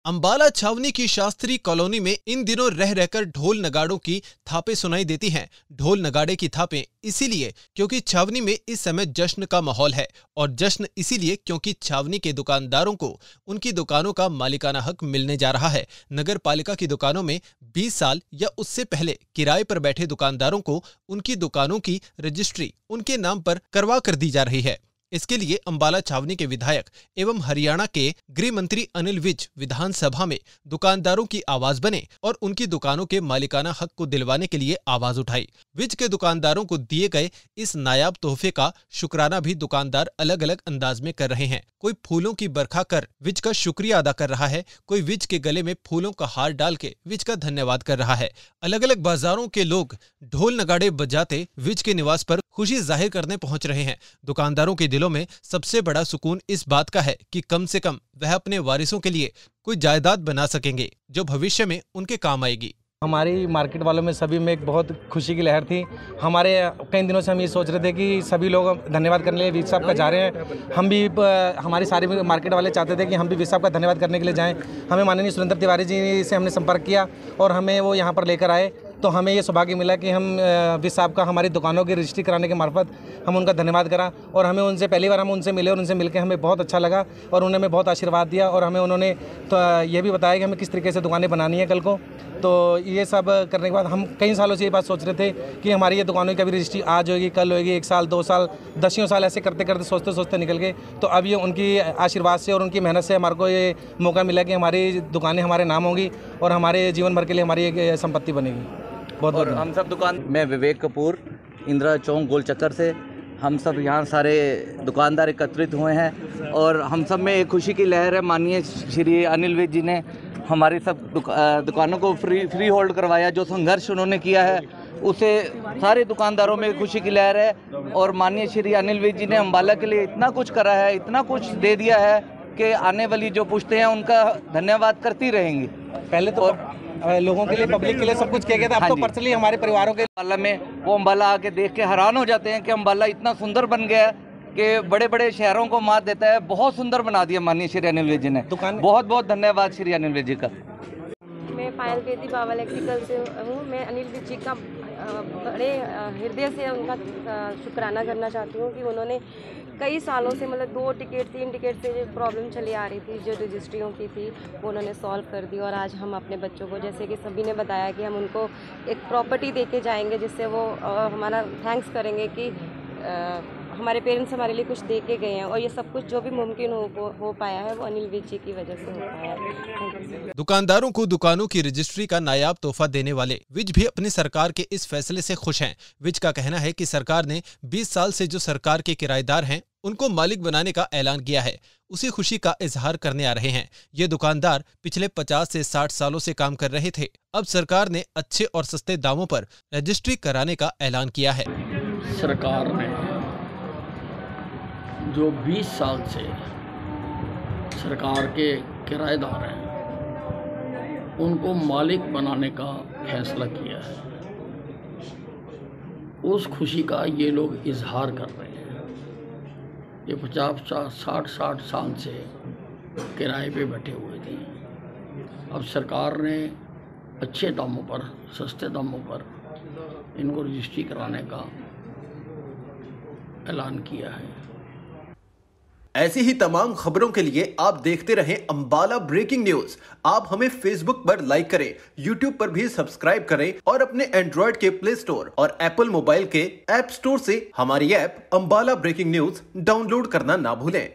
अंबाला छावनी की शास्त्री कॉलोनी में इन दिनों रह रहकर ढोल नगाड़ों की थापें सुनाई देती हैं। ढोल नगाड़े की थापें इसीलिए क्योंकि छावनी में इस समय जश्न का माहौल है, और जश्न इसीलिए क्योंकि छावनी के दुकानदारों को उनकी दुकानों का मालिकाना हक मिलने जा रहा है। नगर पालिका की दुकानों में 20 साल या उससे पहले किराए पर बैठे दुकानदारों को उनकी दुकानों की रजिस्ट्री उनके नाम पर करवा कर दी जा रही है। इसके लिए अंबाला छावनी के विधायक एवं हरियाणा के गृह मंत्री अनिल विज विधानसभा में दुकानदारों की आवाज बने और उनकी दुकानों के मालिकाना हक को दिलवाने के लिए आवाज उठाई। विज के दुकानदारों को दिए गए इस नायाब तोहफे का शुक्राना भी दुकानदार अलग अलग अंदाज में कर रहे हैं। कोई फूलों की बरखा कर विज का शुक्रिया अदा कर रहा है, कोई विज के गले में फूलों का हार डाल के विज का धन्यवाद कर रहा है। अलग अलग बाजारों के लोग ढोल नगाड़े बजाते विज के निवास पर खुशी जाहिर करने पहुंच रहे हैं। दुकानदारों के दिलों में सबसे बड़ा सुकून इस बात का है कि कम से कम वह अपने वारिसों के लिए कोई जायदाद बना सकेंगे जो भविष्य में उनके काम आएगी। हमारी मार्केट वालों में सभी में एक बहुत खुशी की लहर थी। हमारे कई दिनों से हम ये सोच रहे थे कि सभी लोग धन्यवाद करने के लिए विज साहब का जा रहे हैं। हम भी हमारी सारी मार्केट वाले चाहते थे कि हम भी विज साहब का धन्यवाद करने के लिए जाएं। हमें माननीय सुरेंद्र तिवारी जी से हमने संपर्क किया और हमें वो यहाँ पर लेकर आए, तो हमें ये सौभाग्य मिला कि हम विज साहब का हमारी दुकानों की रजिस्ट्री कराने के मार्फत हम उनका धन्यवाद करा। और हमें उनसे पहली बार हम उनसे मिले और उनसे मिलकर हमें बहुत अच्छा लगा और उन्होंने हमें बहुत आशीर्वाद दिया। और हमें उन्होंने तो ये भी बताया कि हमें किस तरीके से दुकानें बनानी है कल को। तो ये सब करने के बाद हम कई सालों से ये बात सोच रहे थे कि हमारी ये दुकानों की अभी रजिस्ट्री आज होगी, कल होगी, 1 साल 2 साल 10 साल ऐसे करते करते सोचते सोचते निकल गए। तो अब ये उनकी आशीर्वाद से और उनकी मेहनत से हमारे को ये मौका मिला कि हमारी दुकानें हमारे नाम होंगी और हमारे जीवन भर के लिए हमारी एक संपत्ति बनेगी। बहुत और हम सब दुकान मैं विवेक कपूर इंदिरा चौक गोल चक्कर से हम सब यहाँ सारे दुकानदार एकत्रित हुए हैं और हम सब में एक खुशी की लहर है। माननीय श्री अनिल विज जी ने हमारी सब दुकानों को फ्री होल्ड करवाया। जो संघर्ष उन्होंने किया है उसे सारे दुकानदारों में खुशी की लहर है। और माननीय श्री अनिल विज जी ने अंबाला के लिए इतना कुछ करा है, इतना कुछ दे दिया है कि आने वाली जो पुश्तें हैं उनका धन्यवाद करती रहेंगी। पहले तो लोगों के लिए, पब्लिक के लिए सब कुछ किया गया था। अब तो पर्सनली हमारे परिवारों के अंबाला में वो अंबाला आके देख के हैरान हो जाते हैं कि अंबाला इतना सुंदर बन गया है कि बड़े बड़े शहरों को मात देता है। बहुत सुंदर बना दिया माननीय श्री अनिल विज जी ने। दुकान बहुत बहुत धन्यवाद श्री अनिल विज जी का। मैं पायल बेदी बाबा इलेक्ट्रिकल से हूँ। मैं अनिल विज जी का बड़े हृदय से उनका शुक्राना करना चाहती हूँ कि उन्होंने कई सालों से, मतलब 2 टिकट 3 टिकट से जो प्रॉब्लम चली आ रही थी, जो रजिस्ट्रियों की थी, वो उन्होंने सॉल्व कर दी। और आज हम अपने बच्चों को, जैसे कि सभी ने बताया, कि हम उनको एक प्रॉपर्टी दे के जाएंगे जिससे वो हमारा थैंक्स करेंगे कि हमारे पेरेंट्स हमारे लिए कुछ दे के गए हैं। और ये सब कुछ जो भी मुमकिन हो पाया है वो अनिल विज जी की वजह से हो पाया है। दुकानदारों को दुकानों की रजिस्ट्री का नायाब तोहफा देने वाले विज भी अपनी सरकार के इस फैसले से खुश हैं। विज का कहना है कि सरकार ने 20 साल से जो सरकार के किराएदार हैं उनको मालिक बनाने का ऐलान किया है, उसी खुशी का इजहार करने आ रहे हैं। ये दुकानदार पिछले 50 से 60 सालों से काम कर रहे थे। अब सरकार ने अच्छे और सस्ते दामों पर रजिस्ट्री कराने का ऐलान किया है। सरकार ने जो 20 साल से सरकार के किराएदार हैं उनको मालिक बनाने का फैसला किया है, उस खुशी का ये लोग इजहार कर रहे हैं। ये 50-60 साल से किराए पे बैठे हुए थे। अब सरकार ने अच्छे दामों पर, सस्ते दामों पर इनको रजिस्ट्री कराने का ऐलान किया है। ऐसी ही तमाम खबरों के लिए आप देखते रहें अंबाला ब्रेकिंग न्यूज। आप हमें फेसबुक पर लाइक करें, यूट्यूब पर भी सब्सक्राइब करें और अपने एंड्रॉयड के प्ले स्टोर और एप्पल मोबाइल के ऐप स्टोर से हमारी app Ambala breaking news download करना ना भूलें।